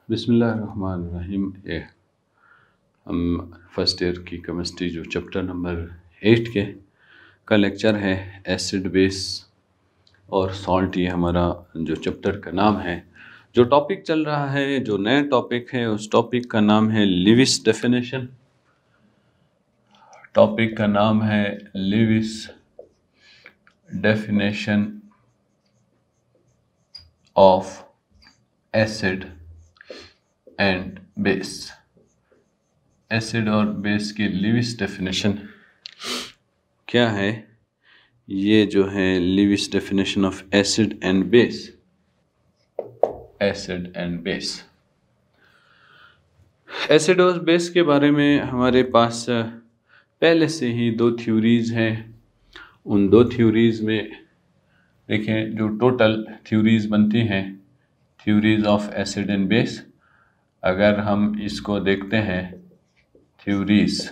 बिस्मिल्लाहिर्रहमानिर्रहीम। हम first year की केमिस्ट्री जो चैप्टर नंबर 8 के का लेक्चर है एसिड बेस और सॉल्ट, ये हमारा जो चैप्टर का नाम है। जो टॉपिक चल रहा है, जो नया टॉपिक है, उस टॉपिक का नाम है लिविस डेफिनेशन। टॉपिक का नाम है Lewis definition of acid and base. Acid और बेस की लिविस डेफिनेशन क्या है? ये जो है Lewis definition of acid and base. Acid and base, acid और बेस के बारे में हमारे पास पहले से ही दो थ्योरीज हैं। उन दो थ्योरीज में देखें, जो टोटल थ्योरीज बनती हैं, theories of acid and base, अगर हम इसको देखते हैं, theories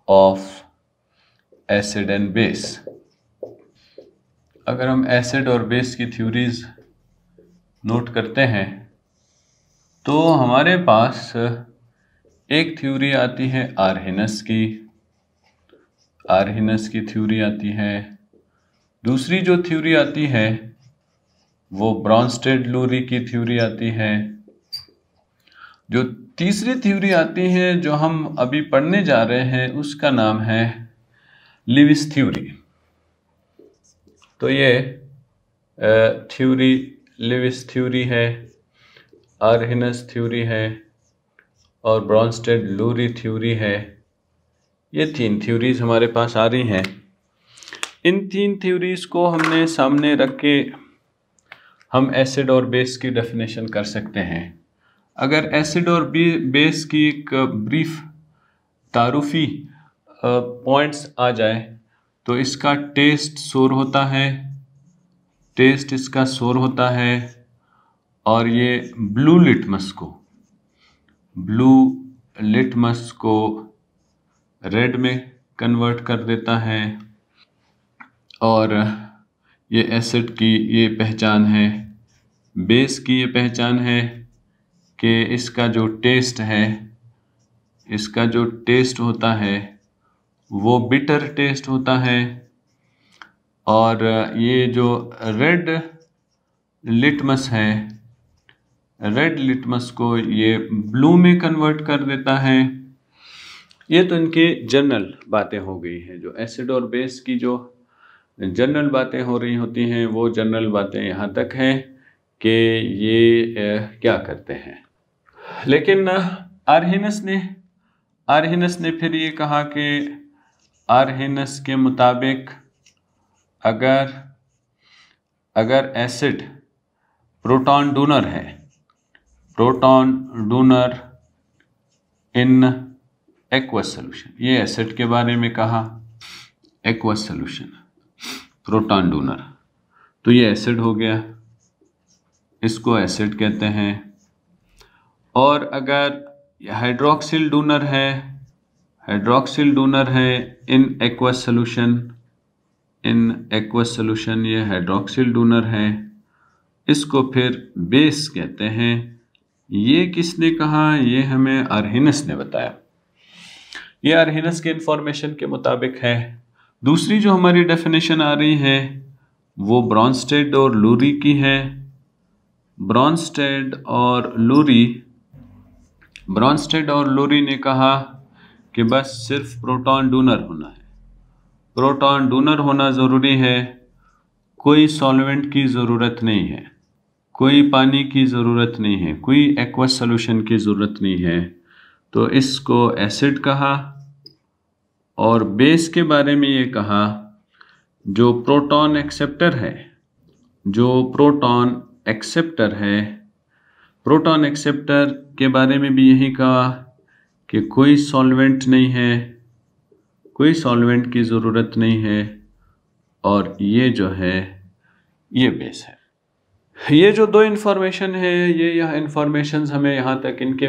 of acid and base, अगर हम एसिड और बेस की थ्योरीज नोट करते हैं तो हमारे पास एक थ्योरी आती है आर्हेनस की। आर्हेनस की थ्योरी आती है। दूसरी जो थ्योरी आती है वो ब्रॉन्स्टेड-लुरी की थ्योरी आती है। जो तीसरी थ्योरी आती है, जो हम अभी पढ़ने जा रहे हैं, उसका नाम है लिविस थ्योरी। तो ये थ्योरी लिविस थ्योरी है, आर्हेनस थ्योरी है और ब्रॉन्स्टेड-लुरी थ्योरी है। ये तीन थ्योरीज हमारे पास आ रही हैं। इन तीन थ्योरीज को हमने सामने रख के हम एसिड और बेस की डेफिनेशन कर सकते हैं। अगर एसिड और बेस की एक ब्रीफ तारुफी पॉइंट्स आ जाए तो इसका टेस्ट सोर होता है, टेस्ट इसका सोर होता है, और ये ब्लू लिटमस को रेड में कन्वर्ट कर देता है। और ये एसिड की ये पहचान है, बेस की ये पहचान है कि इसका जो टेस्ट है, इसका जो टेस्ट होता है वो बिटर टेस्ट होता है। और ये जो रेड लिटमस है, रेड लिटमस को ये ब्लू में कन्वर्ट कर देता है। ये तो इनके जनरल बातें हो गई हैं। जो एसिड और बेस की जो जनरल बातें हो रही होती हैं, वो जनरल बातें यहाँ तक हैं कि ये क्या करते हैं। लेकिन आर्हेनस ने फिर ये कहा कि आर्हेनस के मुताबिक अगर एसिड प्रोटॉन डोनर है, proton donor in aqueous solution, ये एसिड के बारे में कहा, एक्वस सॉल्यूशन, प्रोटॉन डोनर, तो ये एसिड हो गया, इसको एसिड कहते हैं। और अगर हाइड्रोक्सिल डोनर है इन एक्वस सॉल्यूशन, ये हाइड्रोक्सिल डोनर है, इसको फिर बेस कहते हैं। ये किसने कहा? ये हमें आर्हेनस ने बताया। ये आर्हेनस के इंफॉर्मेशन के मुताबिक है। दूसरी जो हमारी डेफिनेशन आ रही है वो ब्रॉन्स्टेड और लुरी की है। ब्रॉन्स्टेड और लुरी ने कहा कि बस सिर्फ प्रोटॉन डोनर होना है, प्रोटॉन डोनर होना ज़रूरी है, कोई सॉल्वेंट की ज़रूरत नहीं है, कोई पानी की ज़रूरत नहीं है, कोई एक्वस सॉल्यूशन की ज़रूरत नहीं है। तो इसको एसिड कहा। और बेस के बारे में ये कहा, जो प्रोटॉन एक्सेप्टर है, प्रोटॉन एक्सेप्टर के बारे में भी यही कहा कि कोई सॉल्वेंट नहीं है, कोई सॉल्वेंट की ज़रूरत नहीं है, और ये जो है ये बेस है। ये जो दो इन्फॉर्मेशन है, ये यह इन्फॉर्मेशन हमें यहाँ तक इनके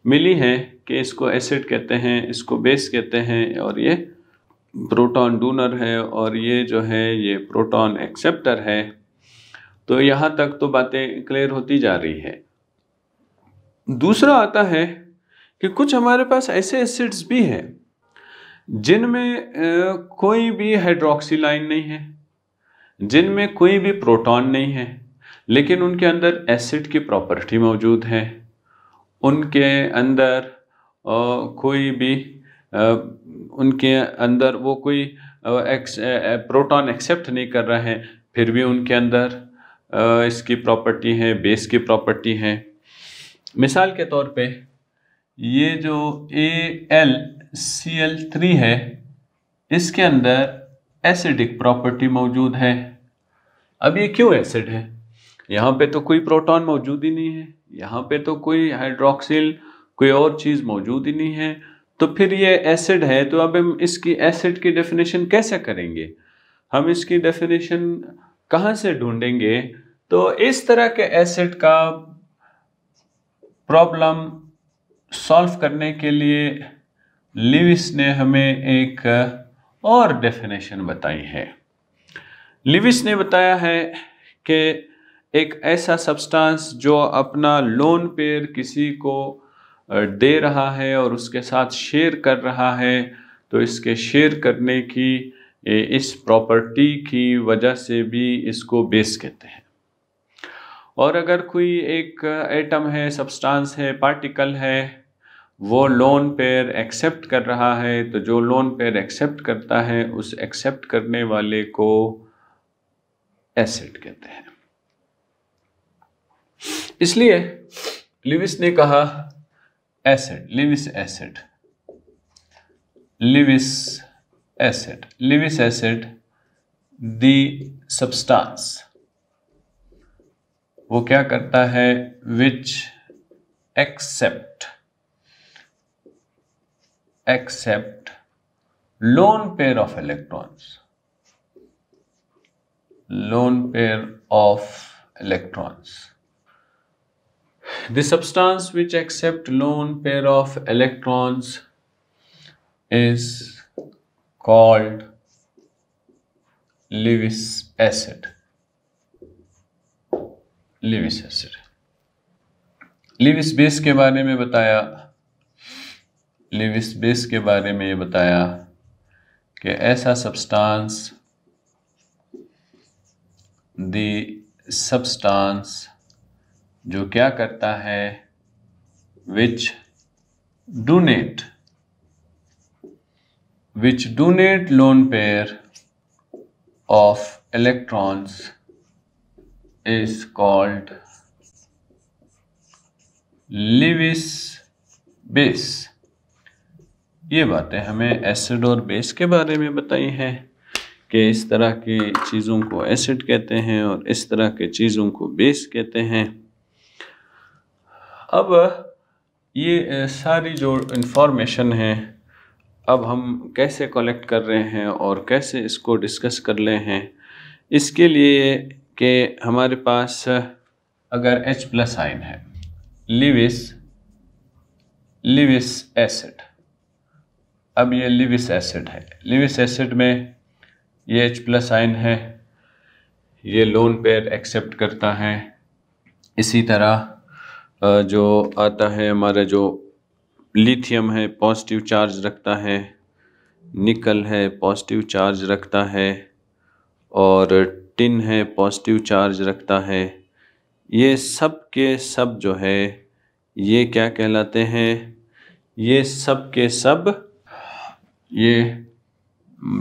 मिली है कि इसको एसिड कहते हैं, इसको बेस कहते हैं, और ये प्रोटॉन डोनर है, और ये जो है ये प्रोटॉन एक्सेप्टर है। तो यहाँ तक तो बातें क्लियर होती जा रही है। दूसरा आता है कि कुछ हमारे पास ऐसे एसिड्स भी हैं जिनमें कोई भी हाइड्रोक्सी लाइन नहीं है, जिनमें कोई भी प्रोटॉन नहीं है, लेकिन उनके अंदर एसिड की प्रॉपर्टी मौजूद है। उनके अंदर कोई भी उनके अंदर वो कोई प्रोटॉन एक्सेप्ट नहीं कर रहे हैं, फिर भी उनके अंदर इसकी प्रॉपर्टी है, बेस की प्रॉपर्टी है। मिसाल के तौर पे ये जो AlCl3 है, इसके अंदर एसिडिक प्रॉपर्टी मौजूद है। अब ये क्यों एसिड है? यहाँ पे तो कोई प्रोटॉन मौजूद ही नहीं है, यहाँ पे तो कोई हाइड्रोक्सिल कोई और चीज़ मौजूद ही नहीं है, तो फिर ये एसिड है। तो अब हम इसकी एसिड की डेफिनेशन कैसे करेंगे? हम इसकी डेफिनेशन कहाँ से ढूंढेंगे? तो इस तरह के एसिड का प्रॉब्लम सॉल्व करने के लिए लिविस ने हमें एक और डेफिनेशन बताई है। लिविस ने बताया है कि एक ऐसा सब्सटेंस जो अपना लोन पेयर किसी को दे रहा है और उसके साथ शेयर कर रहा है, तो इसके शेयर करने की इस प्रॉपर्टी की वजह से भी इसको बेस कहते हैं। और अगर कोई एक एटम है, सब्सटेंस है, पार्टिकल है, वो लोन पेयर एक्सेप्ट कर रहा है, तो जो लोन पेयर एक्सेप्ट करता है उस एक्सेप्ट करने वाले को एसिड कहते हैं। इसलिए लिविस ने कहा acid, Lewis acid, Lewis acid, Lewis acid the substance वो क्या करता है? Which accept lone pair of electrons, lone pair of electrons. The substance which accept lone pair of electrons is called Lewis acid. Lewis acid. Lewis base के बारे में बताया, Lewis base के बारे में ये बताया कि ऐसा substance, the substance जो क्या करता है, which donate lone pair of electrons is called Lewis base। ये बातें हमें एसिड और बेस के बारे में बताई हैं कि इस तरह की चीज़ों को एसिड कहते हैं और इस तरह के चीज़ों को बेस कहते हैं। अब ये सारी जो इन्फॉर्मेशन है अब हम कैसे कलेक्ट कर रहे हैं और कैसे इसको डिस्कस कर रहे हैं, इसके लिए कि हमारे पास अगर H+ आयन है, लिविस एसिड, अब ये लिविस एसिड है, लिविस एसिड में ये H+ आयन है, ये लोन पेयर एक्सेप्ट करता है। इसी तरह जो आता है हमारा जो लिथियम है पॉजिटिव चार्ज रखता है, निकल है पॉजिटिव चार्ज रखता है, और टिन है पॉजिटिव चार्ज रखता है। ये सब के सब जो है ये क्या कहलाते हैं? ये सब के सब, ये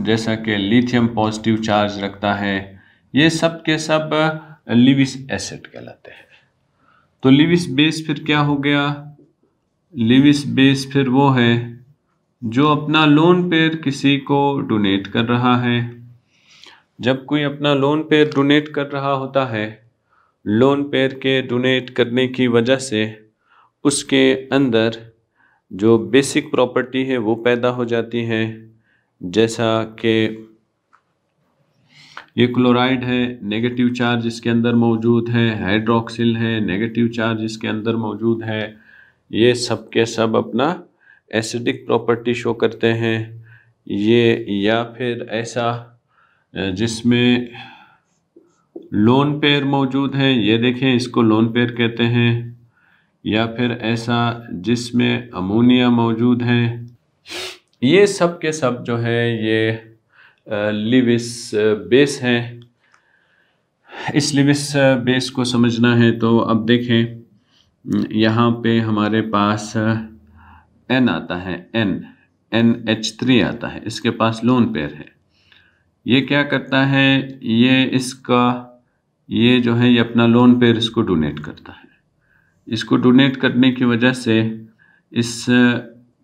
जैसा कि लिथियम पॉजिटिव चार्ज रखता है, ये सब के सब लिविस एसिड कहलाते हैं। तो लिविस बेस फिर क्या हो गया? लिविस बेस फिर वो है जो अपना लोन पेयर किसी को डोनेट कर रहा है। जब कोई अपना लोन पेयर डोनेट कर रहा होता है, लोन पेयर के डोनेट करने की वजह से उसके अंदर जो बेसिक प्रॉपर्टी है वो पैदा हो जाती है, जैसा कि ये क्लोराइड है, नेगेटिव चार्ज इसके अंदर मौजूद है, हाइड्रोक्सिल है, नेगेटिव चार्ज इसके अंदर मौजूद है। ये सब के सब अपना एसिडिक प्रॉपर्टी शो करते हैं। ये या फिर ऐसा जिसमें लोन पेयर मौजूद है, ये देखें इसको लोन पेयर कहते हैं। या फिर ऐसा जिसमें अमोनिया मौजूद है। ये सब के सब जो है ये लिविस बेस हैं। इस लिविस बेस को समझना है तो अब देखें, यहाँ पे हमारे पास N आता है, NH3 आता है, इसके पास लोन पेयर है। ये क्या करता है, ये जो है ये अपना लोन पेयर इसको डोनेट करता है। इसको डोनेट करने की वजह से इस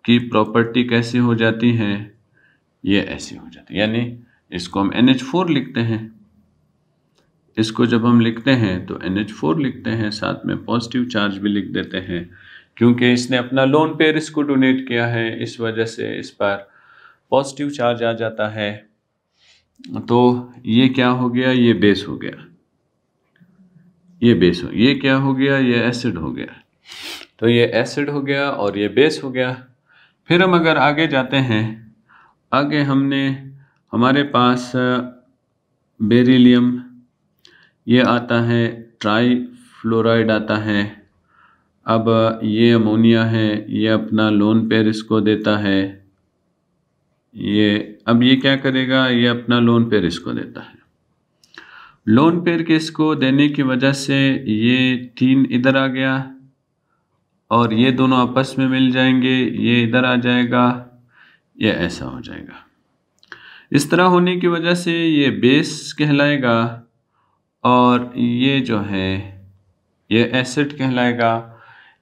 की प्रॉपर्टी कैसी हो जाती है, ये ऐसी हो जाती है। यानी इसको हम NH4 लिखते हैं। इसको जब हम लिखते हैं तो NH4 लिखते हैं, साथ में पॉजिटिव चार्ज भी लिख देते हैं, क्योंकि इसने अपना लोन पेयर इसको डोनेट किया है, इस वजह से इस पर पॉजिटिव चार्ज आ जाता है। तो ये क्या हो गया, ये बेस हो गया, ये बेस हो, ये क्या हो गया, ये एसिड हो गया। तो ये एसिड हो गया और ये बेस हो गया। फिर हम अगर आगे जाते हैं, आगे हमारे पास बेरिलियम, ये आता है, ट्राईफ्लोराइड आता है। अब ये अमोनिया है, ये अपना लोन पेयर इसको देता है। अब ये क्या करेगा, ये अपना लोन पेयर इसको देता है। लोन पेयर के इसको देने की वजह से ये 3 इधर आ गया और ये दोनों आपस में मिल जाएंगे, ये इधर आ जाएगा, ये ऐसा हो जाएगा। इस तरह होने की वजह से ये बेस कहलाएगा और ये जो है ये एसिड कहलाएगा।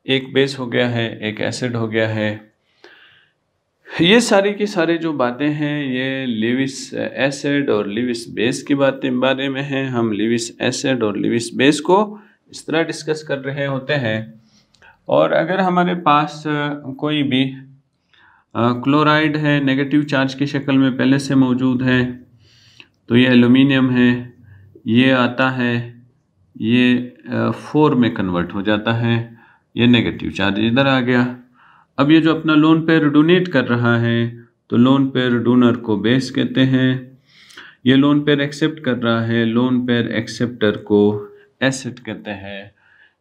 एक बेस हो गया है, एक एसिड हो गया है। ये सारी की सारी जो बातें हैं ये लिविस एसिड और लिविस बेस की बारे में हैं। हम लिविस एसिड और लिविस बेस को इस तरह डिस्कस कर रहे होते हैं। और अगर हमारे पास कोई भी क्लोराइड है, नेगेटिव चार्ज की शक्ल में पहले से मौजूद है, तो ये एल्यूमिनियम है, ये आता है, ये 4 में कन्वर्ट हो जाता है, ये नेगेटिव चार्ज इधर आ गया। अब ये जो अपना लोन पेयर डोनेट कर रहा है, तो लोन पेयर डोनर को बेस कहते हैं। ये लोन पेयर एक्सेप्ट कर रहा है, लोन पेयर एक्सेप्टर को एसिड कहते हैं।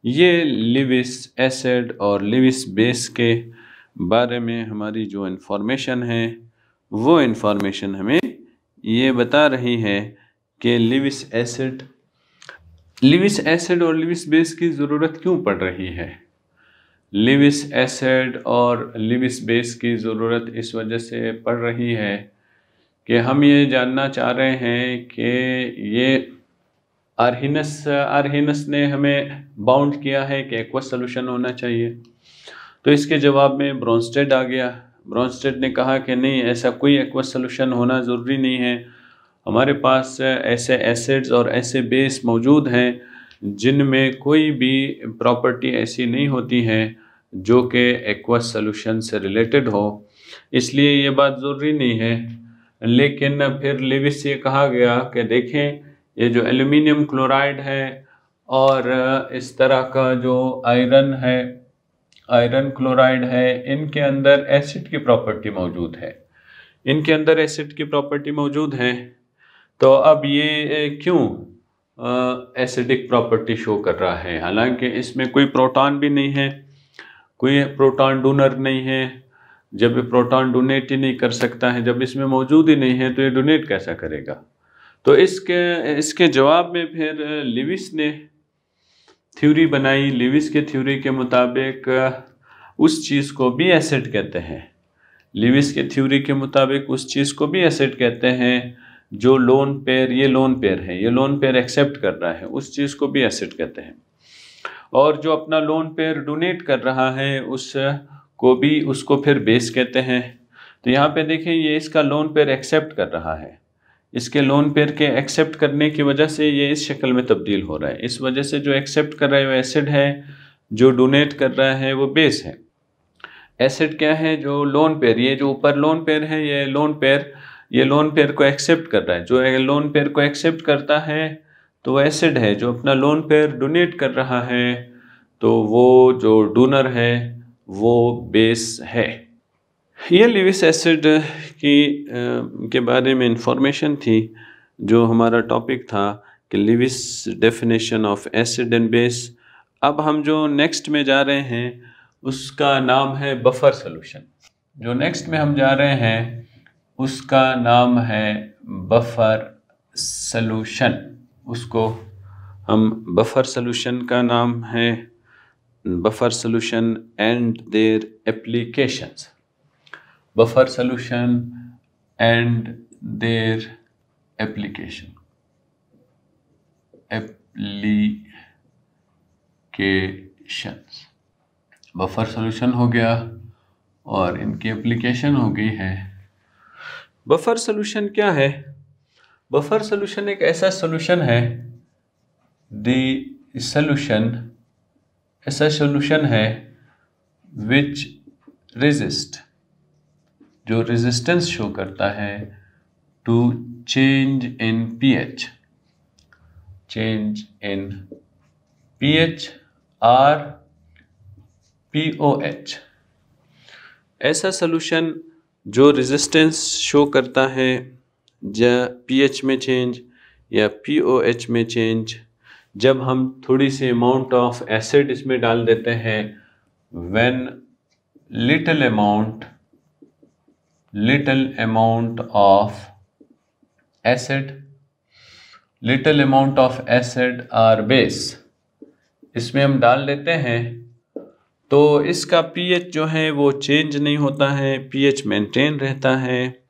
ये लिविस एसिड और लिविस बेस के बारे में हमारी जो इन्फॉर्मेशन है, वो इन्फॉर्मेशन हमें ये बता रही है कि लिविस एसिड और लिविस बेस की ज़रूरत क्यों पड़ रही है। लिविस एसिड और लिविस बेस की ज़रूरत इस वजह से पड़ रही है कि हम ये जानना चाह रहे हैं कि ये आर्हीनस ने हमें बाउंड किया है कि एक्वस सोल्यूशन होना चाहिए। तो इसके जवाब में ब्रॉन्स्टेड आ गया। ब्रॉन्स्टेड ने कहा कि नहीं, ऐसा कोई एक्वस सोल्यूशन होना ज़रूरी नहीं है। हमारे पास ऐसे एसिड्स और ऐसे बेस मौजूद हैं जिनमें कोई भी प्रॉपर्टी ऐसी नहीं होती है जो कि एक्वस सोल्यूशन से रिलेटेड हो, इसलिए ये बात ज़रूरी नहीं है। लेकिन फिर लिविस से कहा गया कि देखें, ये जो एल्यूमिनियम क्लोराइड है और इस तरह का जो आयरन क्लोराइड है, इनके अंदर एसिड की प्रॉपर्टी मौजूद है, इनके अंदर एसिड की प्रॉपर्टी मौजूद है। तो अब ये क्यों एसिडिक प्रॉपर्टी शो कर रहा है, हालांकि इसमें कोई प्रोटॉन भी नहीं है, कोई प्रोटॉन डोनर नहीं है। जब ये प्रोटॉन डोनेट ही नहीं कर सकता है, जब इसमें मौजूद ही नहीं है, तो ये डोनेट कैसा करेगा। तो इसके जवाब में फिर लिविस ने थ्योरी बनाई। लिविस के थ्योरी के मुताबिक उस चीज़ को भी एसिड कहते हैं। लिविस के थ्योरी के मुताबिक उस चीज़ को भी एसिड कहते हैं जो लोन पेयर, ये लोन पेयर है, ये लोन पेयर एक्सेप्ट कर रहा है, उस चीज़ को भी एसिड कहते हैं। और जो अपना लोन पेयर डोनेट कर रहा है उसको फिर बेस कहते हैं। तो यहाँ पे देखें, ये इसका लोन पेयर एक्सेप्ट कर रहा है, इसके लोन पेयर के एक्सेप्ट करने की वजह से ये इस शक्ल में तब्दील हो रहा है। इस वजह से जो एक्सेप्ट कर रहा है वो एसिड है, जो डोनेट कर रहा है वो बेस है। एसिड क्या है, जो लोन पेयर, ये जो ऊपर लोन पेयर है, ये लोन पेयर को एक्सेप्ट कर रहा है। जो लोन पेयर को एक्सेप्ट करता है तो वो एसिड है। जो अपना लोन पेयर डोनेट कर रहा है तो वो जो डोनर है वो बेस है। ये लिविस एसिड के बारे में इंफॉर्मेशन थी, जो हमारा टॉपिक था कि Lewis definition of acid and base. अब हम जो नेक्स्ट में जा रहे हैं उसका नाम है बफर सॉल्यूशन। जो नेक्स्ट में हम जा रहे हैं उसका नाम है बफर सॉल्यूशन। उसको हम बफर सॉल्यूशन का नाम है buffer solution and their applications. Buffer solution and their applications. Buffer solution हो गया और इनकी एप्लीकेशन हो गई है। बफर सॉल्यूशन क्या है? बफर सॉल्यूशन एक ऐसा सॉल्यूशन है, ऐसा सॉल्यूशन है विच रेजिस्ट, जो रेजिस्टेंस शो करता है to change in pH, or pOH। ऐसा सॉल्यूशन जो रेजिस्टेंस शो करता है या pH में चेंज या pOH में चेंज, जब हम थोड़ी सी अमाउंट ऑफ एसिड इसमें डाल देते हैं, when little amount of acid और बेस इसमें हम डाल देते हैं, तो इसका pH जो है वो चेंज नहीं होता है, pH मेंटेन रहता है।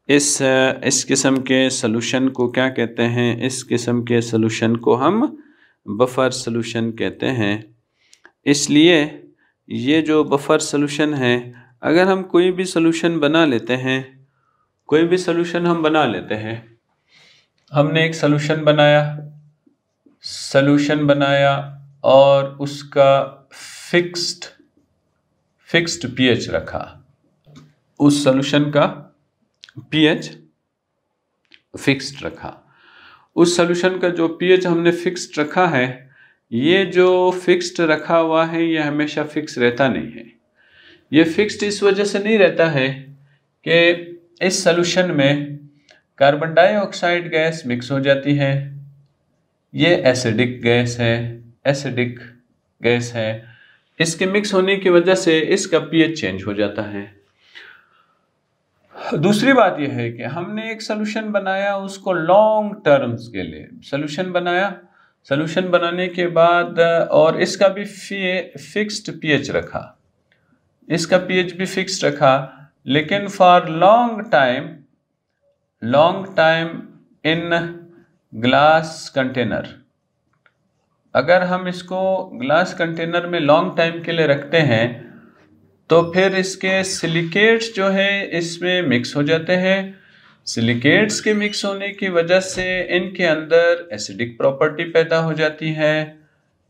इस किस्म के सॉल्यूशन को क्या कहते हैं? इस किस्म के सॉल्यूशन को हम बफर सॉल्यूशन कहते हैं। इसलिए ये जो बफर सॉल्यूशन है, अगर हम कोई भी सॉल्यूशन बना लेते हैं, हमने एक सॉल्यूशन बनाया और उसका फिक्स्ड pH रखा, उस सॉल्यूशन का pH फिक्स्ड रखा। उस सॉल्यूशन का जो pH हमने फिक्स्ड रखा है, ये जो फिक्स्ड रखा हुआ है ये हमेशा फिक्स रहता नहीं है। ये फिक्स्ड इस वजह से नहीं रहता है कि इस सॉल्यूशन में कार्बन डाइऑक्साइड गैस मिक्स हो जाती है, ये एसिडिक गैस है। इसके मिक्स होने की वजह से इसका pH चेंज हो जाता है। दूसरी बात यह है कि हमने एक सॉल्यूशन बनाया, उसको लॉन्ग टर्म्स के लिए सॉल्यूशन बनाने के बाद और इसका भी फिक्स्ड pH रखा, इसका pH भी फिक्स्ड रखा, लेकिन for long time in glass container. अगर हम इसको ग्लास कंटेनर में लॉन्ग टाइम के लिए रखते हैं तो फिर इसके सिलिकेट्स जो है इसमें मिक्स हो जाते हैं। सिलिकेट्स के मिक्स होने की वजह से इनके अंदर एसिडिक प्रॉपर्टी पैदा हो जाती है।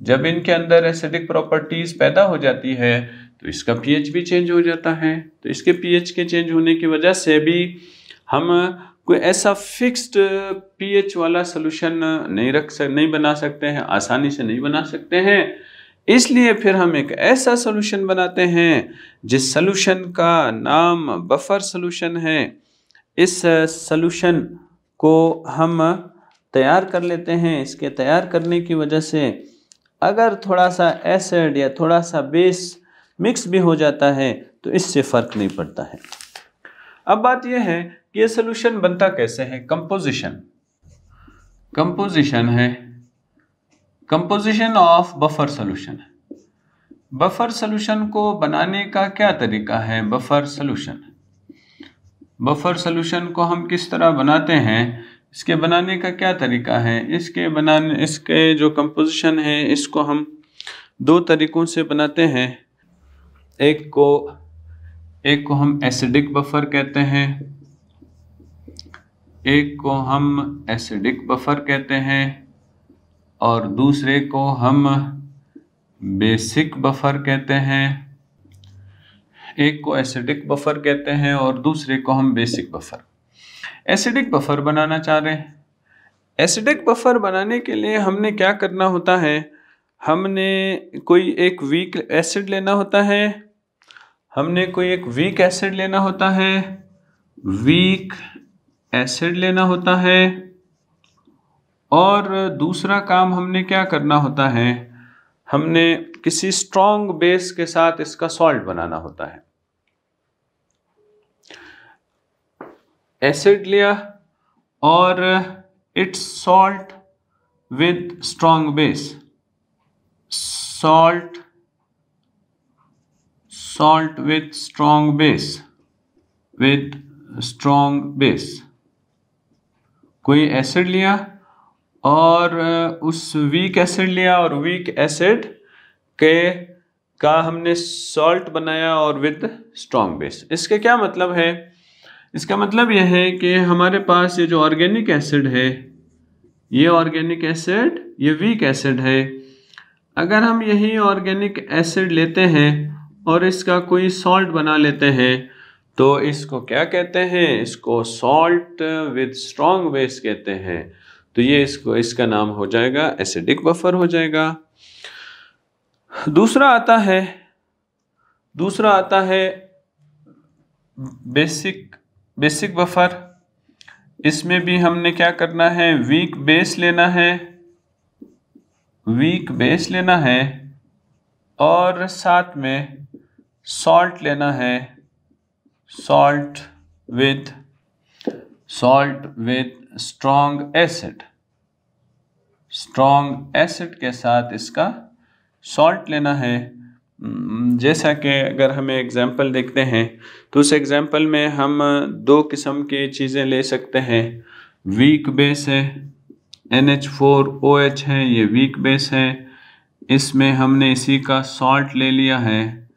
जब इनके अंदर एसिडिक प्रॉपर्टीज पैदा हो जाती है तो इसका pH भी चेंज हो जाता है। तो इसके pH के चेंज होने की वजह से भी हम कोई ऐसा फिक्स्ड pH वाला सॉल्यूशन नहीं बना सकते हैं, आसानी से नहीं बना सकते हैं। इसलिए फिर हम एक ऐसा सॉल्यूशन बनाते हैं जिस सॉल्यूशन का नाम बफर सॉल्यूशन है। इस सॉल्यूशन को हम तैयार कर लेते हैं। इसके तैयार करने की वजह से अगर थोड़ा सा एसिड या थोड़ा सा बेस मिक्स भी हो जाता है तो इससे फ़र्क नहीं पड़ता है। अब बात यह है कि ये सॉल्यूशन बनता कैसे है। Composition of buffer solution. Buffer solution को बनाने का क्या तरीका है? बफर सॉल्यूशन को हम किस तरह बनाते हैं, इसके बनाने का क्या तरीका है? इसके जो कंपोजिशन है इसको हम दो तरीकों से बनाते हैं। एक को हम एसिडिक बफर कहते हैं, और दूसरे को हम बेसिक बफर कहते हैं। एक को एसिडिक बफर कहते हैं और दूसरे को हम बेसिक बफर। एसिडिक बफर बनाना चाह रहे हैं। एसिडिक बफर बनाने के लिए हमने क्या करना होता है, हमने कोई एक वीक एसिड लेना होता है। और दूसरा काम हमने क्या करना होता है, हमने किसी स्ट्रॉन्ग बेस के साथ इसका सॉल्ट बनाना होता है। एसिड लिया और it's salt with strong base, salt with strong base, कोई एसिड लिया और उस वीक एसिड लिया और वीक एसिड का हमने सॉल्ट बनाया और विद स्ट्रॉन्ग बेस। इसके क्या मतलब है? इसका मतलब यह है कि हमारे पास ये जो ऑर्गेनिक एसिड है, ये ऑर्गेनिक एसिड, ये वीक एसिड है। अगर हम यही ऑर्गेनिक एसिड लेते हैं और इसका कोई सॉल्ट बना लेते हैं तो इसको क्या कहते हैं? इसको सॉल्ट विद स्ट्रॉन्ग बेस कहते हैं। तो ये इसका नाम हो जाएगा एसिडिक बफर हो जाएगा। दूसरा आता है बेसिक बफर। इसमें भी हमने क्या करना है? वीक बेस लेना है और साथ में सॉल्ट लेना है, सॉल्ट विद स्ट्रॉन्ग एसिड के साथ इसका सॉल्ट लेना है। जैसा कि अगर हमें एग्जाम्पल देखते हैं तो उस एग्जाम्पल में हम दो किस्म की चीज़ें ले सकते हैं। वीक बेस है, NH4OH है, ये वीक बेस है, इसमें हमने इसी का सॉल्ट ले लिया है,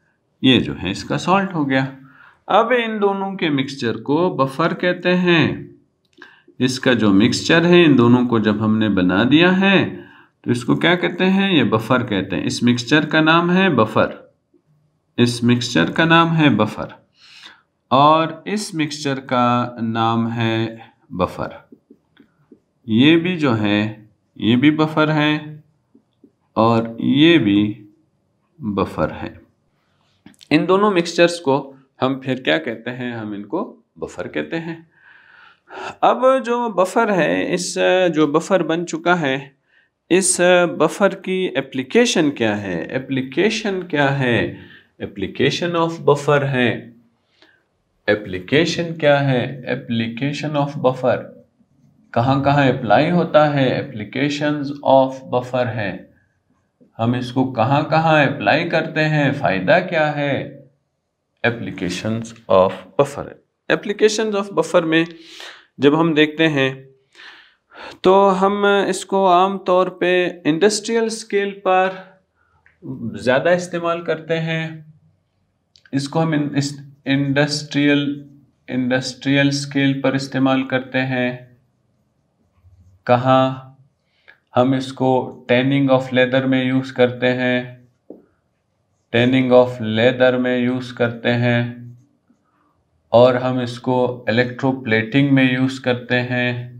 ये जो है इसका सॉल्ट हो गया। अब इन दोनों के मिक्सचर को बफर कहते हैं। इसका जो मिक्सचर है इन दोनों को जब हमने बना दिया है तो इसको क्या कहते हैं? ये बफर कहते हैं। इस मिक्सचर का नाम है बफर, और इस मिक्सचर का नाम है बफर। ये भी जो है ये भी बफर है और ये भी बफर है। इन दोनों मिक्सचर्स को हम फिर क्या कहते हैं? हम इनको बफर कहते हैं। अब जो बफर है, इस जो बफर बन चुका है, इस बफर की एप्लीकेशन क्या है? एप्लीकेशन ऑफ बफर है। एप्लीकेशन क्या है? एप्लीकेशन ऑफ बफर कहाँ अप्लाई होता है? एप्लीकेशंस ऑफ बफर है। हम इसको कहाँ अप्लाई करते हैं? फायदा क्या है? Applications of buffer. Applications of buffer में जब हम देखते हैं तो हम इसको आम तौर पे इंडस्ट्रियल स्केल पर ज़्यादा इस्तेमाल करते हैं। इसको हम इंडस्ट्रियल स्केल पर इस्तेमाल करते हैं। कहाँ? हम इसको टैनिंग ऑफ लेदर में यूज़ करते हैं, और हम इसको इलेक्ट्रोप्लेटिंग में यूज़ करते हैं।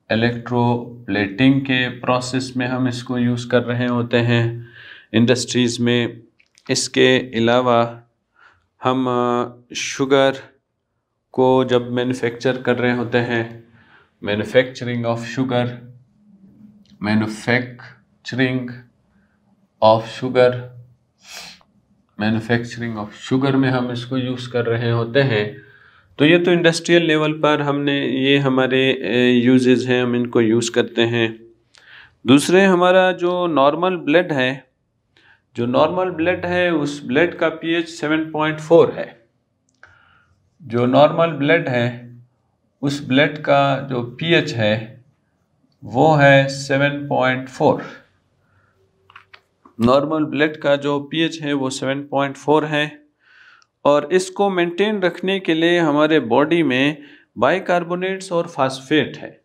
इलेक्ट्रोप्लेटिंग के प्रोसेस में हम इसको यूज़ कर रहे होते हैं इंडस्ट्रीज़ में। इसके अलावा हम शुगर को जब मैन्युफैक्चर कर रहे होते हैं, मैन्युफैक्चरिंग ऑफ शुगर में हम इसको यूज़ कर रहे होते हैं। तो ये तो इंडस्ट्रियल लेवल पर हमने, ये हमारे यूजेस हैं, हम इनको यूज़ करते हैं। दूसरे हमारा जो नॉर्मल ब्लड है, उस ब्लड का pH 7.4 है। जो नॉर्मल ब्लड है उस ब्लड का जो pH है वो है 7.4। नॉर्मल ब्लड का जो pH है वो 7.4 है, और इसको मेंटेन रखने के लिए हमारे बॉडी में बाइकार्बोनेट्स और फास्फेट है।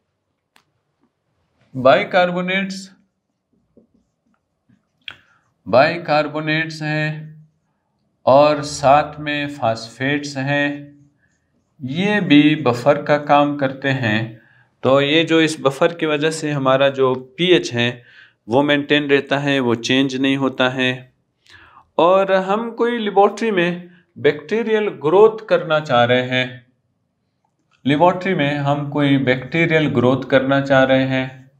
बाइकार्बोनेट्स हैं और साथ में फास्फेट्स हैं। ये भी बफर का काम करते हैं। तो ये जो इस बफर की वजह से हमारा जो pH है वो मेंटेन रहता है, वो चेंज नहीं होता है। और हम कोई लेबोरेटरी में बैक्टीरियल ग्रोथ करना चाह रहे हैं,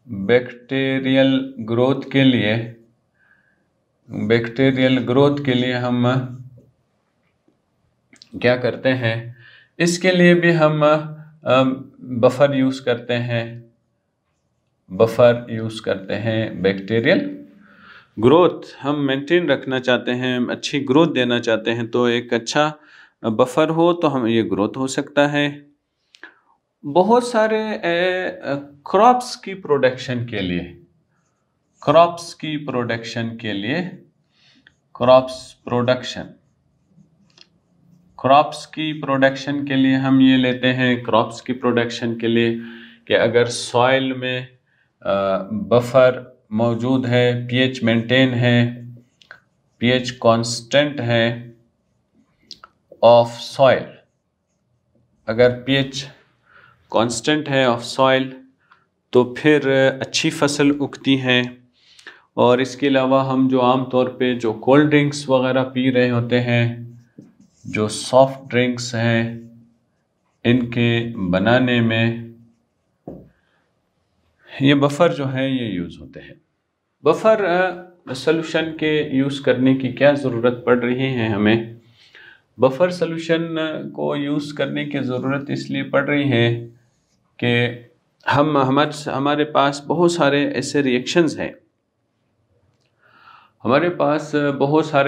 बैक्टीरियल ग्रोथ के लिए हम क्या करते हैं, इसके लिए भी हम बफर यूज करते हैं। बैक्टीरियल ग्रोथ हम मेंटेन रखना चाहते हैं, अच्छी ग्रोथ देना चाहते हैं, तो एक अच्छा बफर हो तो हम ये ग्रोथ हो सकता है। बहुत सारे क्रॉप्स की प्रोडक्शन के लिए हम ये लेते हैं, क्रॉप्स की प्रोडक्शन के लिए कि अगर सॉइल में बफर मौजूद है, पीएच मेंटेन है, पीएच कांस्टेंट है ऑफ सॉइल, अगर पीएच कांस्टेंट है ऑफ सॉइल तो फिर अच्छी फसल उगती है। और इसके अलावा हम जो आमतौर पे जो कोल्ड ड्रिंक्स वगैरह पी रहे होते हैं, जो सॉफ्ट ड्रिंक्स हैं, इनके बनाने में ये बफर जो है ये यूज़ होते हैं। बफर सॉल्यूशन के यूज़ करने की क्या ज़रूरत पड़ रही है हमें? बफर सॉल्यूशन को यूज़ करने की ज़रूरत इसलिए पड़ रही है कि हमारे पास बहुत सारे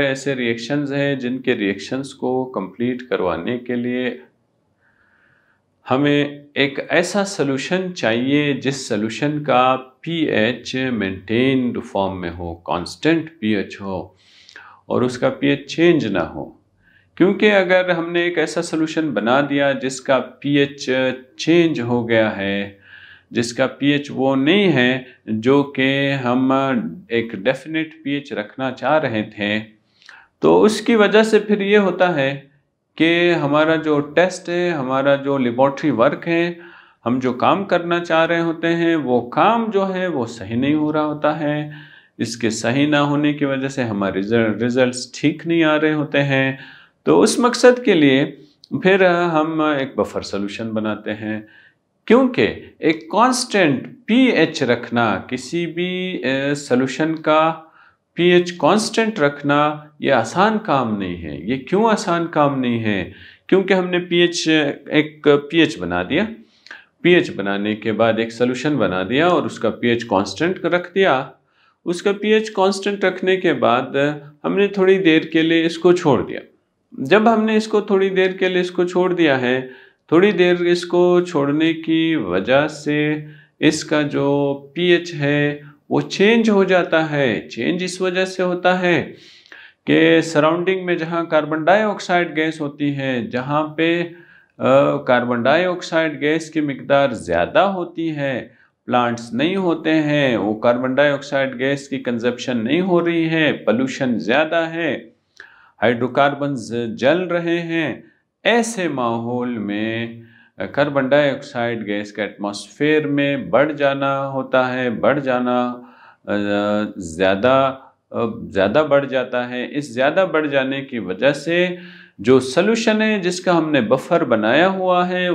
ऐसे रिएक्शंस हैं, जिनके रिएक्शंस को कंप्लीट करवाने के लिए हमें एक ऐसा सॉल्यूशन चाहिए जिस सॉल्यूशन का पीएच मेंटेन्ड फॉर्म में हो, कांस्टेंट पीएच हो और उसका पीएच चेंज ना हो। क्योंकि अगर हमने एक ऐसा सॉल्यूशन बना दिया जिसका पीएच चेंज हो गया है, जिसका पीएच वो नहीं है जो कि हम एक डेफिनेट पीएच रखना चाह रहे थे, तो उसकी वजह से फिर ये होता है कि हमारा जो टेस्ट है, हमारा जो लेबॉर्ट्री वर्क है, हम जो काम करना चाह रहे होते हैं, वो काम जो है वो सही नहीं हो रहा होता है। इसके सही ना होने की वजह से हमारे रिजल्ट्स ठीक नहीं आ रहे होते हैं। तो उस मकसद के लिए फिर हम एक बफर सॉल्यूशन बनाते हैं, क्योंकि एक कांस्टेंट पीएच रखना, किसी भी सॉल्यूशन का पीएच कांस्टेंट रखना ये आसान काम नहीं है। ये क्यों आसान काम नहीं है? क्योंकि हमने एक पीएच बना दिया, पीएच बनाने के बाद एक सॉल्यूशन बना दिया और उसका पीएच कांस्टेंट रख दिया। उसका पीएच कांस्टेंट रखने के बाद हमने थोड़ी देर के लिए इसको छोड़ दिया। जब हमने इसको थोड़ी देर के लिए इसको छोड़ दिया है, थोड़ी देर इसको छोड़ने की वजह से इसका जो पीएच है वो चेंज हो जाता है। चेंज इस वजह से होता है कि सराउंडिंग में जहाँ कार्बन डाइऑक्साइड गैस होती है, जहाँ पे कार्बन डाइऑक्साइड गैस की मिकदार ज़्यादा होती है, प्लांट्स नहीं होते हैं, वो कार्बन डाइऑक्साइड गैस की कंजप्शन नहीं हो रही है, पोल्यूशन ज़्यादा है, हाइड्रोकार्बन्स जल रहे हैं, ऐसे माहौल में कार्बन डाइऑक्साइड गैस का एटमॉस्फेयर में बढ़ जाना होता है, ज़्यादा बढ़ जाता है। इस ज़्यादा बढ़ जाने की वजह से जो सॉल्यूशन है जिसका हमने बफर बनाया हुआ है,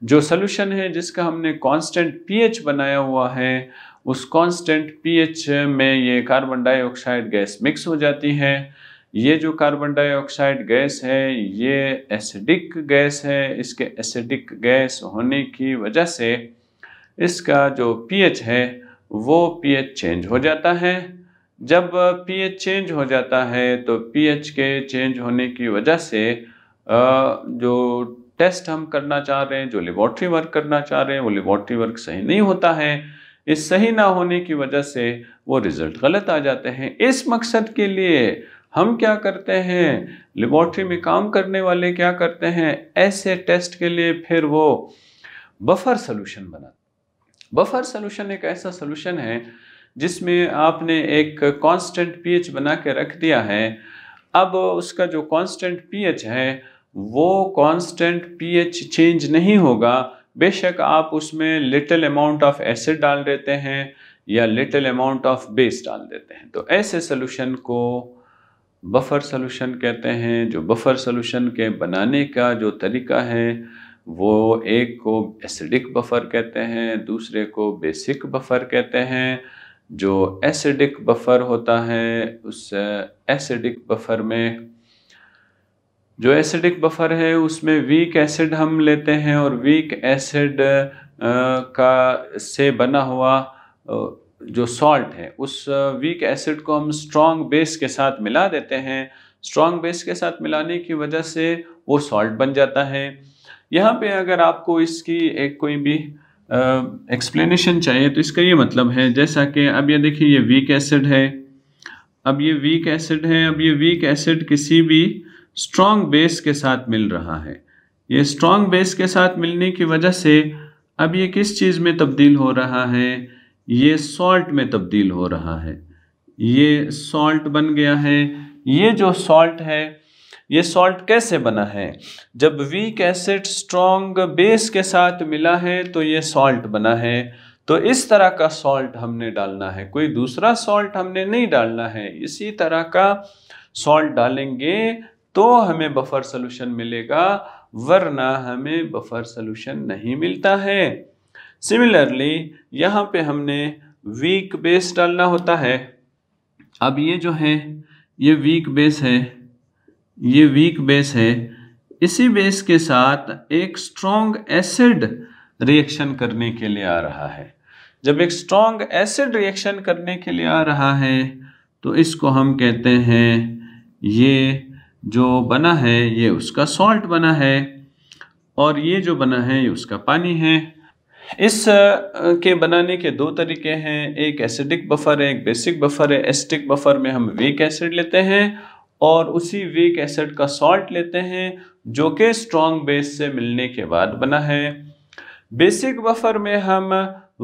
जो सॉल्यूशन है जिसका हमने कांस्टेंट पीएच बनाया हुआ है, उस कांस्टेंट पीएच में ये कार्बन डाइऑक्साइड गैस मिक्स हो जाती है। ये जो कार्बन डाइऑक्साइड गैस है ये एसिडिक गैस है। इसके एसिडिक गैस होने की वजह से इसका जो पीएच है वो पीएच चेंज हो जाता है। जब पीएच चेंज हो जाता है तो पीएच के चेंज होने की वजह से जो टेस्ट हम करना चाह रहे हैं, जो लेबॉर्ट्री वर्क करना चाह रहे हैं, वो लेबॉर्ट्री वर्क सही नहीं होता है। इस सही ना होने की वजह से वो रिजल्ट गलत आ जाते हैं। इस मकसद के लिए हम क्या करते हैं, लेबॉर्ट्री में काम करने वाले क्या करते हैं, ऐसे टेस्ट के लिए फिर वो बफर सॉल्यूशन बनाते। बफर सॉल्यूशन एक ऐसा सॉल्यूशन है जिसमें आपने एक कांस्टेंट पीएच बना के रख दिया है। अब उसका जो कांस्टेंट पीएच है वो कांस्टेंट पीएच चेंज नहीं होगा, बेशक आप उसमें लिटिल अमाउंट ऑफ एसिड डाल देते हैं या लिटिल अमाउंट ऑफ बेस डाल देते हैं। तो ऐसे सॉल्यूशन को बफर सॉल्यूशन कहते हैं। जो बफर सॉल्यूशन के बनाने का जो तरीका है वो एक को एसिडिक बफर कहते हैं, दूसरे को बेसिक बफर कहते हैं। जो एसिडिक बफर होता है उस एसिडिक बफर में जो एसिडिक बफर है उसमें वीक एसिड हम लेते हैं और वीक एसिड का से बना हुआ जो सॉल्ट है उस वीक एसिड को हम स्ट्रॉन्ग बेस के साथ मिला देते हैं। स्ट्रॉन्ग बेस के साथ मिलाने की वजह से वो सॉल्ट बन जाता है। यहाँ पे अगर आपको इसकी एक कोई भी एक्सप्लेनेशन चाहिए तो इसका ये मतलब है, जैसा कि अब ये देखिए ये वीक एसिड है, अब ये वीक एसिड है, अब ये वीक एसिड किसी भी स्ट्रॉन्ग बेस के साथ मिल रहा है। ये स्ट्रॉन्ग बेस के साथ मिलने की वजह से अब ये किस चीज़ में तब्दील हो रहा है, ये सॉल्ट में तब्दील हो रहा है। ये सॉल्ट बन गया है। ये जो सॉल्ट है ये सॉल्ट कैसे बना है, जब वीक एसिड स्ट्रॉन्ग बेस के साथ मिला है तो ये सॉल्ट बना है। तो इस तरह का सॉल्ट हमने डालना है, कोई दूसरा सॉल्ट हमने नहीं डालना है। इसी तरह का सॉल्ट डालेंगे तो हमें बफर सॉल्यूशन मिलेगा, वरना हमें बफर सॉल्यूशन नहीं मिलता है। सिमिलरली यहाँ पे हमने वीक बेस डालना होता है। अब ये जो है ये वीक बेस है, ये वीक बेस है। इसी बेस के साथ एक स्ट्रॉन्ग एसिड रिएक्शन करने के लिए आ रहा है। जब एक स्ट्रॉन्ग एसिड रिएक्शन करने के लिए आ रहा है तो इसको हम कहते हैं, ये जो बना है ये उसका सॉल्ट बना है और ये जो बना है ये उसका पानी है। इस के बनाने के दो तरीके हैं, एक एसिडिक बफर है, एक बेसिक बफर है। एसिडिक बफर में हम वीक एसिड लेते हैं और उसी वीक एसिड का सॉल्ट लेते हैं जो कि स्ट्रॉन्ग बेस से मिलने के बाद बना है। बेसिक बफर में हम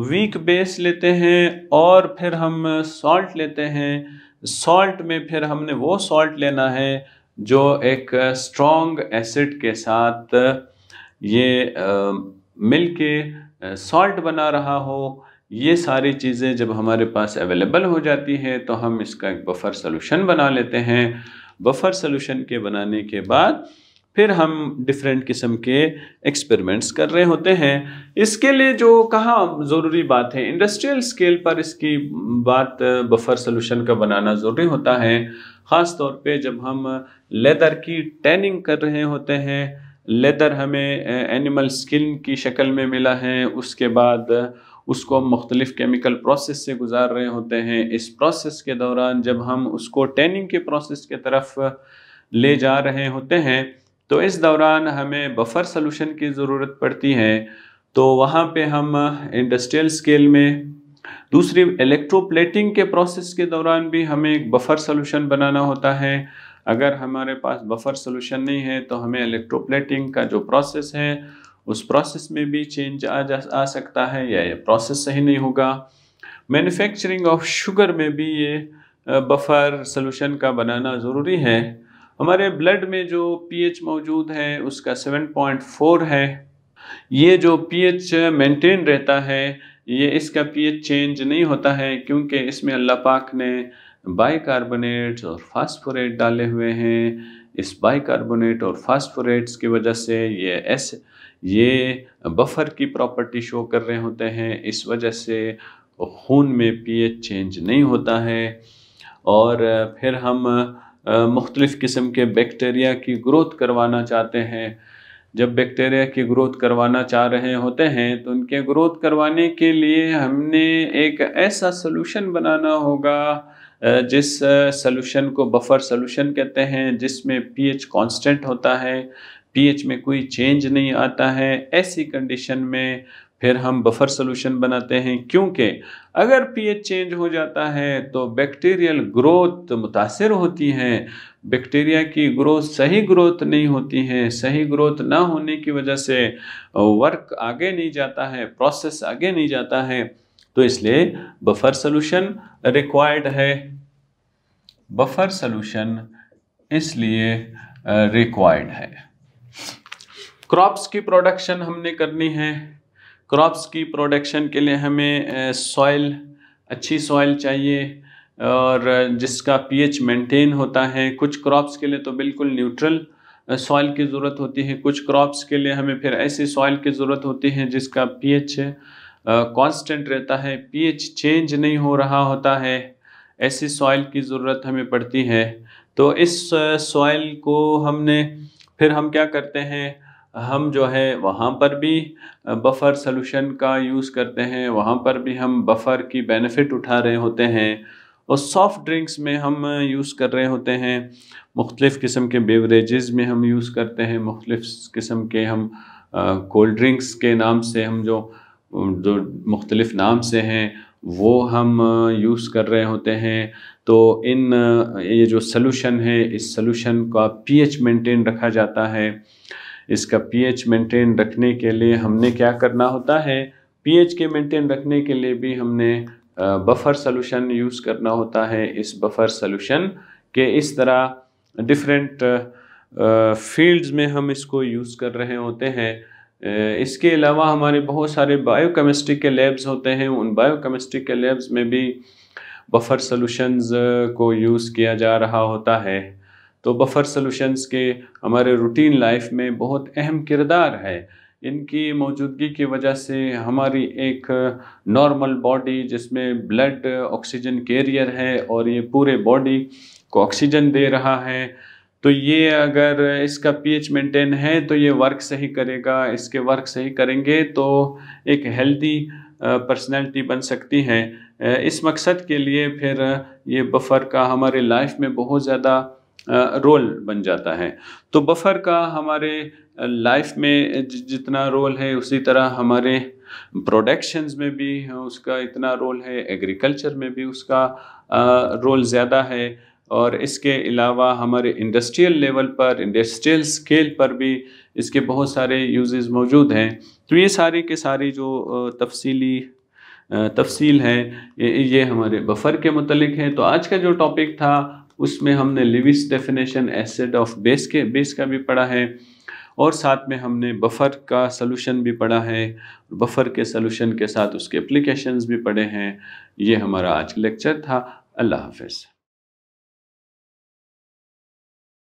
वीक बेस लेते हैं और फिर हम सॉल्ट लेते हैं। सॉल्ट में फिर हमने वो सॉल्ट लेना है जो एक स्ट्रॉन्ग एसिड के साथ ये मिलके सॉल्ट बना रहा हो। ये सारी चीज़ें जब हमारे पास अवेलेबल हो जाती है तो हम इसका एक बफर सॉल्यूशन बना लेते हैं। बफर सॉल्यूशन के बनाने के बाद फिर हम डिफरेंट किस्म के एक्सपेरिमेंट्स कर रहे होते हैं। इसके लिए जो कहाँ ज़रूरी बात है, इंडस्ट्रियल स्केल पर इसकी बात बफर सॉल्यूशन का बनाना ज़रूरी होता है। ख़ास तौर पे जब हम लेदर की टैनिंग कर रहे होते हैं, लेदर हमें एनिमल स्किन की शक्ल में मिला है, उसके बाद उसको हम मुख्तलिफ़ केमिकल प्रोसेस से गुजार रहे होते हैं। इस प्रोसेस के दौरान जब हम उसको टैनिंग के प्रोसेस के तरफ ले जा रहे होते हैं तो इस दौरान हमें बफर सॉल्यूशन की ज़रूरत पड़ती है। तो वहाँ पे हम इंडस्ट्रियल स्केल में, दूसरी इलेक्ट्रोप्लेटिंग के प्रोसेस के दौरान भी हमें एक बफर सॉल्यूशन बनाना होता है। अगर हमारे पास बफर सॉल्यूशन नहीं है तो हमें इलेक्ट्रोप्लेटिंग का जो प्रोसेस है उस प्रोसेस में भी चेंज आ सकता है या ये प्रोसेस सही नहीं होगा। मैन्युफैक्चरिंग ऑफ शुगर में भी ये बफर सॉल्यूशन का बनाना ज़रूरी है। हमारे ब्लड में जो पीएच मौजूद है उसका 7.4 है। ये जो पीएच मेंटेन रहता है, ये इसका पीएच चेंज नहीं होता है क्योंकि इसमें अल्लाह पाक ने बाइकार्बोनेट्स और फास्फोरेट डाले हुए हैं। इस बाइकार्बोनेट और फास्फोरेट्स की वजह से ये बफर की प्रॉपर्टी शो कर रहे होते हैं। इस वजह से खून में पीएच चेंज नहीं होता है। और फिर हम मुख्तलिफ़ किस्म के बैक्टीरिया की ग्रोथ करवाना चाहते हैं। जब बैक्टीरिया की ग्रोथ करवाना चाह रहे होते हैं तो उनके ग्रोथ करवाने के लिए हमने एक ऐसा सॉल्यूशन बनाना होगा जिस सॉल्यूशन को बफर सॉल्यूशन कहते हैं, जिसमें पीएच कांस्टेंट होता है, पीएच में कोई चेंज नहीं आता है। ऐसी कंडीशन में फिर हम बफर सॉल्यूशन बनाते हैं, क्योंकि अगर पीएच चेंज हो जाता है तो बैक्टीरियल ग्रोथ मुतासिर होती है। बैक्टीरिया की ग्रोथ सही ग्रोथ नहीं होती है। सही ग्रोथ ना होने की वजह से वर्क आगे नहीं जाता है, प्रोसेस आगे नहीं जाता है। तो इसलिए बफर सॉल्यूशन रिक्वायर्ड है। बफर सॉल्यूशन इसलिए रिक्वायर्ड है। क्रॉप्स की प्रोडक्शन हमने करनी है। क्रॉप्स की प्रोडक्शन के लिए हमें सॉइल, अच्छी सॉइल चाहिए और जिसका पीएच मेंटेन होता है। कुछ क्रॉप्स के लिए तो बिल्कुल न्यूट्रल सॉइल की ज़रूरत होती है, कुछ क्रॉप्स के लिए हमें फिर ऐसी सॉइल की ज़रूरत होती है जिसका पीएच कांस्टेंट रहता है, पीएच चेंज नहीं हो रहा होता है, ऐसी सॉइल की ज़रूरत हमें पड़ती है। तो इस सॉइल को फिर हम क्या करते हैं, हम जो है वहाँ पर भी बफर सॉल्यूशन का यूज़ करते हैं, वहाँ पर भी हम बफर की बेनिफिट उठा रहे होते हैं। और सॉफ्ट ड्रिंक्स में हम यूज़ कर रहे होते हैं, मुख्तलिफ़ किस्म के बेवरेजेस में हम यूज़ करते हैं, मुख्तलिफ़ किस्म के हम कोल्ड ड्रिंक्स के नाम से हम जो मुख्तलिफ़ नाम से हैं वो हम यूज़ कर रहे होते हैं। तो ये जो सॉल्यूशन है, इस सॉल्यूशन का पीएच मेंटेन रखा जाता है। इसका पीएच मेंटेन रखने के लिए हमने क्या करना होता है, पीएच के मेंटेन रखने के लिए भी हमने बफर सॉल्यूशन यूज़ करना होता है। इस बफर सॉल्यूशन के इस तरह डिफरेंट फील्ड्स में हम इसको यूज़ कर रहे होते हैं। इसके अलावा हमारे बहुत सारे बायोकेमिस्ट्री के लैब्स होते हैं, उन बायोकेमिस्ट्री के लैब्स में भी बफर सॉल्यूशंस को यूज़ किया जा रहा होता है। तो बफर सॉल्यूशंस के हमारे रूटीन लाइफ में बहुत अहम किरदार है। इनकी मौजूदगी की वजह से हमारी एक नॉर्मल बॉडी जिसमें ब्लड ऑक्सीजन कैरियर है और ये पूरे बॉडी को ऑक्सीजन दे रहा है, तो ये अगर इसका पीएच मेंटेन है तो ये वर्क सही करेगा। इसके वर्क सही करेंगे तो एक हेल्दी पर्सनैलिटी बन सकती है। इस मकसद के लिए फिर ये बफर का हमारे लाइफ में बहुत ज़्यादा रोल बन जाता है। तो बफर का हमारे लाइफ में जितना रोल है उसी तरह हमारे प्रोडक्शंस में भी उसका इतना रोल है, एग्रीकल्चर में भी उसका रोल ज़्यादा है। और इसके अलावा हमारे इंडस्ट्रियल लेवल पर, इंडस्ट्रियल स्केल पर भी इसके बहुत सारे यूजेस मौजूद हैं। तो ये सारी के सारी जो तफसील है ये हमारे बफर के मुतलिक है। तो आज का जो टॉपिक था उसमें हमने Lewis definition acid of base का भी पढ़ा है और साथ में हमने बफर का सॉल्यूशन भी पढ़ा है, बफर के सॉल्यूशन के साथ उसके एप्लीकेशंस भी पढ़े हैं। ये हमारा आज का लेक्चर था। अल्लाह हाफ़िज़।